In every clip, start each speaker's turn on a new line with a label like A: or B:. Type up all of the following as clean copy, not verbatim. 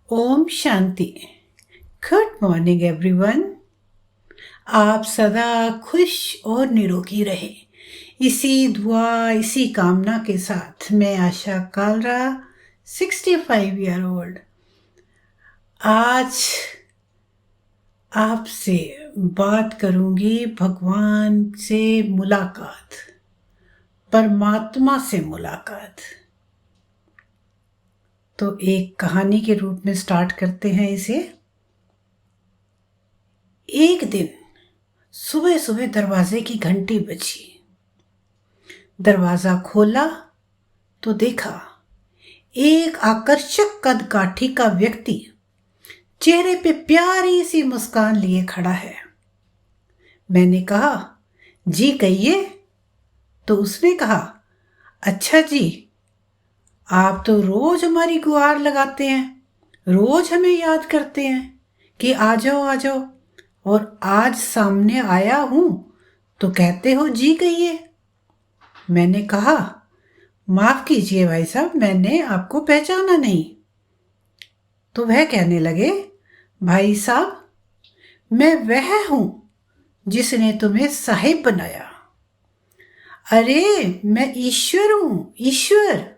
A: ओम शांति। Good morning everyone. आप सदा खुश और निरोगी रहे, इसी दुआ इसी कामना के साथ मैं आशा कालरा 65 ईयर ओल्ड आज आपसे बात करूंगी भगवान से मुलाकात, परमात्मा से मुलाकात। तो एक कहानी के रूप में स्टार्ट करते हैं इसे। एक दिन सुबह सुबह दरवाजे की घंटी बजी। दरवाजा खोला तो देखा एक आकर्षक कदकाठी का व्यक्ति चेहरे पे प्यारी सी मुस्कान लिए खड़ा है। मैंने कहा, जी कहिए। तो उसने कहा, अच्छा जी, आप तो रोज हमारी गुहार लगाते हैं, रोज हमें याद करते हैं कि आ जाओ आ जाओ, और आज सामने आया हूं तो कहते हो जी कहिए। मैंने कहा, माफ कीजिए भाई साहब, मैंने आपको पहचाना नहीं। तो वह कहने लगे, भाई साहब, मैं वह हूं जिसने तुम्हें साहिब बनाया। अरे मैं ईश्वर हूं, ईश्वर।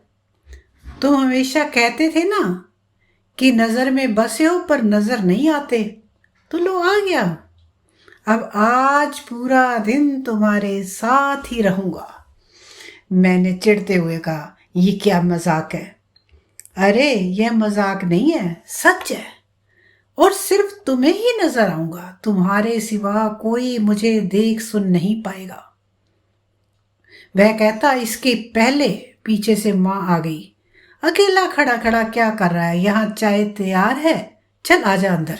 A: तुम हमेशा कहते थे ना कि नजर में बसे हो पर नजर नहीं आते, तो लो आ गया। अब आज पूरा दिन तुम्हारे साथ ही रहूंगा। मैंने चिढ़ते हुए कहा, ये क्या मजाक है? अरे यह मजाक नहीं है, सच है। और सिर्फ तुम्हें ही नजर आऊंगा, तुम्हारे सिवा कोई मुझे देख सुन नहीं पाएगा। वह कहता, इसके पहले पीछे से माँ आ गई। अकेला खड़ा खड़ा क्या कर रहा है? यहाँ चाय तैयार है, चल आजा अंदर।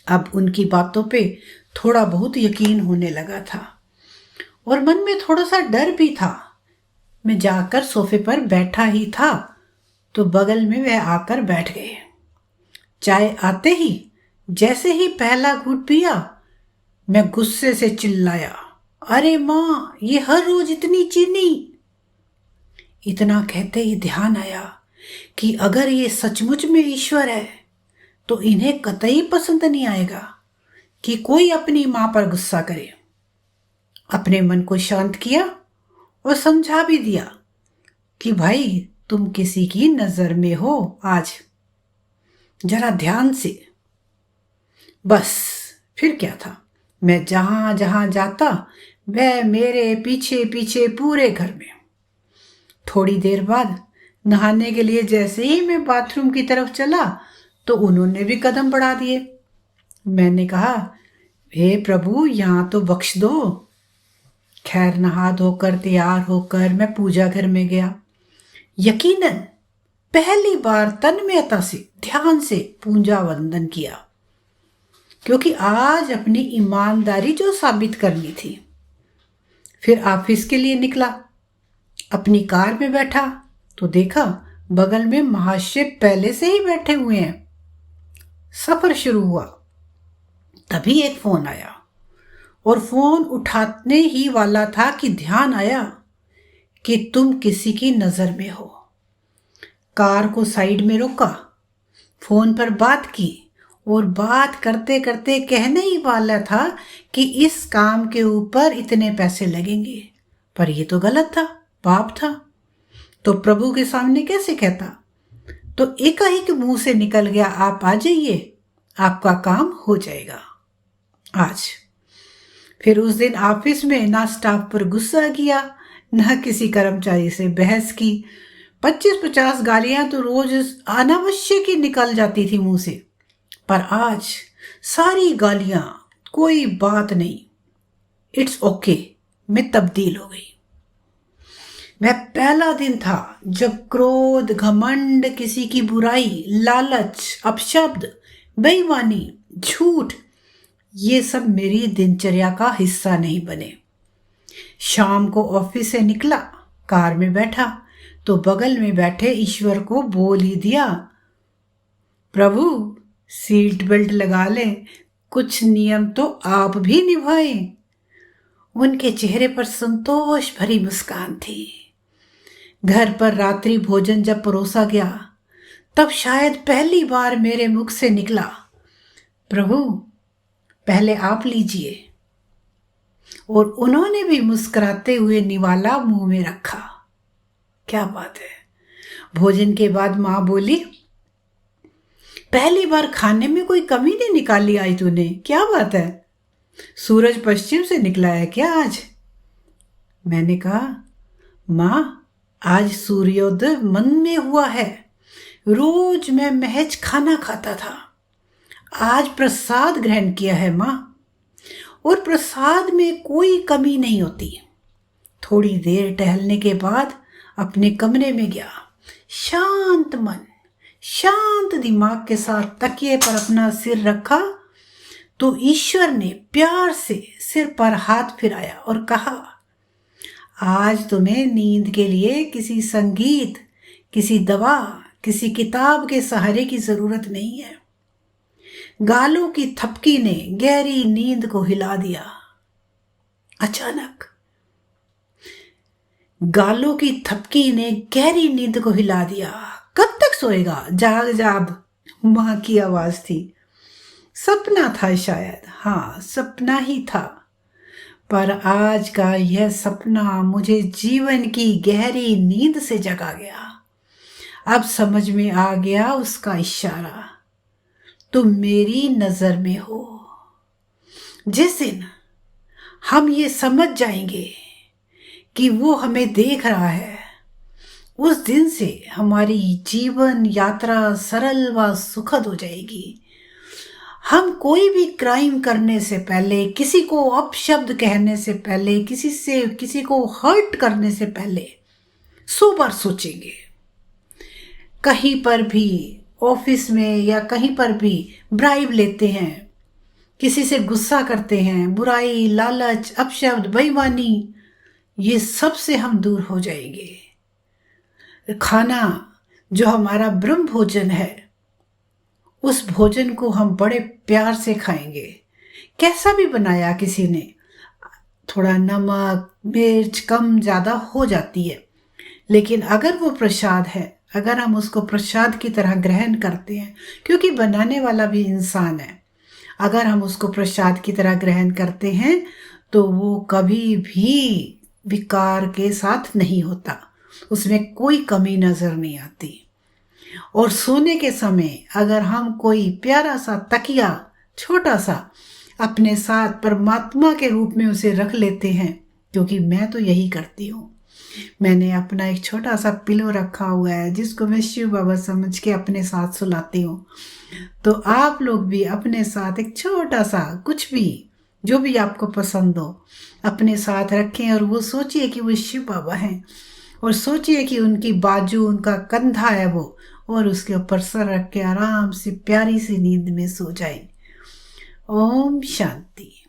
A: अब उनकी बातों पे थोड़ा बहुत यकीन होने लगा था और मन में थोड़ा सा डर भी था। मैं जाकर सोफे पर बैठा ही था तो बगल में वह आकर बैठ गए। चाय आते ही जैसे ही पहला घूंट पिया, मैं गुस्से से चिल्लाया, अरे माँ, ये हर रोज इतनी चीनी। इतना कहते ही ध्यान आया कि अगर ये सचमुच में ईश्वर है तो इन्हें कतई पसंद नहीं आएगा कि कोई अपनी मां पर गुस्सा करे। अपने मन को शांत किया और समझा भी दिया कि भाई, तुम किसी की नजर में हो आज, जरा ध्यान से। बस फिर क्या था, मैं जहां जहां जाता वह मेरे पीछे पीछे पूरे घर में। थोड़ी देर बाद नहाने के लिए जैसे ही मैं बाथरूम की तरफ चला तो उन्होंने भी कदम बढ़ा दिए। मैंने कहा, हे प्रभु, यहां तो बख्श दो। खैर, नहा धोकर तैयार होकर मैं पूजा घर में गया। यकीनन पहली बार तन्मयता से ध्यान से पूजा वंदन किया, क्योंकि आज अपनी ईमानदारी जो साबित करनी थी। फिर ऑफिस के लिए निकला। अपनी कार में बैठा तो देखा बगल में महाशय पहले से ही बैठे हुए हैं। सफर शुरू हुआ, तभी एक फोन आया और फोन उठाने ही वाला था कि ध्यान आया कि तुम किसी की नजर में हो। कार को साइड में रोका, फोन पर बात की और बात करते करते कहने ही वाला था कि इस काम के ऊपर इतने पैसे लगेंगे। पर यह तो गलत था, पाप था, तो प्रभु के सामने कैसे कहता? तो एकाएक मुंह से निकल गया, आप आ जाइए, आपका काम हो जाएगा आज। फिर उस दिन ऑफिस में ना स्टाफ पर गुस्सा किया, ना किसी कर्मचारी से बहस की। 25-50 गालियां तो रोज अनावश्यक ही निकल जाती थी मुंह से, पर आज सारी गालियां, कोई बात नहीं, इट्स ओके, मैं तब्दील हो गई। वह पहला दिन था जब क्रोध, घमंड, किसी की बुराई, लालच, अपशब्द, बेईमानी, झूठ, ये सब मेरी दिनचर्या का हिस्सा नहीं बने। शाम को ऑफिस से निकला, कार में बैठा तो बगल में बैठे ईश्वर को बोल ही दिया, प्रभु सीट बेल्ट लगा लें, कुछ नियम तो आप भी निभाएं। उनके चेहरे पर संतोष भरी मुस्कान थी। घर पर रात्रि भोजन जब परोसा गया तब शायद पहली बार मेरे मुख से निकला, प्रभु पहले आप लीजिए। और उन्होंने भी मुस्कुराते हुए निवाला मुंह में रखा। क्या बात है। भोजन के बाद मां बोली, पहली बार खाने में कोई कमी नहीं निकाली आई तूने, क्या बात है, सूरज पश्चिम से निकला है क्या आज? मैंने कहा, मां आज सूर्योदय मन में हुआ है। रोज मैं महज खाना खाता था, आज प्रसाद ग्रहण किया है मां, और प्रसाद में कोई कमी नहीं होती। थोड़ी देर टहलने के बाद अपने कमरे में गया। शांत मन, शांत दिमाग के साथ तकिए पर अपना सिर रखा तो ईश्वर ने प्यार से सिर पर हाथ फिराया और कहा, आज तुम्हें नींद के लिए किसी संगीत, किसी दवा, किसी किताब के सहारे की जरूरत नहीं है। गालों की थपकी ने गहरी नींद को हिला दिया। अचानक गालों की थपकी ने गहरी नींद को हिला दिया। कब तक सोएगा, जाग जाग, मां की आवाज थी। सपना था शायद, हाँ सपना ही था, पर आज का यह सपना मुझे जीवन की गहरी नींद से जगा गया। अब समझ में आ गया उसका इशारा, तुम मेरी नजर में हो। जिस दिन हम ये समझ जाएंगे कि वो हमें देख रहा है, उस दिन से हमारी जीवन यात्रा सरल व सुखद हो जाएगी। हम कोई भी क्राइम करने से पहले, किसी को अपशब्द कहने से पहले, किसी को हर्ट करने से पहले 100 बार सोचेंगे। कहीं पर भी, ऑफिस में या कहीं पर भी ब्राइब लेते हैं, किसी से गुस्सा करते हैं, बुराई, लालच, अपशब्द, बेईमानी, ये सब से हम दूर हो जाएंगे। खाना जो हमारा ब्रह्म भोजन है, उस भोजन को हम बड़े प्यार से खाएंगे। कैसा भी बनाया किसी ने, थोड़ा नमक मिर्च कम ज़्यादा हो जाती है, लेकिन अगर वो प्रसाद है, अगर हम उसको प्रसाद की तरह ग्रहण करते हैं, क्योंकि बनाने वाला भी इंसान है, अगर हम उसको प्रसाद की तरह ग्रहण करते हैं तो वो कभी भी विकार के साथ नहीं होता, उसमें कोई कमी नज़र नहीं आती। और सोने के समय अगर हम कोई प्यारा सा तकिया, छोटा सा, अपने साथ परमात्मा के रूप में उसे रख लेते हैं, क्योंकि मैं तो यही करती हूँ। मैंने अपना एक छोटा सा पिलो रखा हुआ है जिसको मैं शिव बाबा समझ के अपने साथ सुलाती हूँ। तो आप लोग भी अपने साथ एक छोटा सा, कुछ भी, जो भी आपको पसंद हो, अपने साथ रखें और वो सोचिए कि वो शिव बाबा हैं, और सोचिए कि उनकी बाजू, उनका कंधा है वो, और उसके ऊपर सर रख के आराम से प्यारी सी नींद में सो जाए। ओम शांति।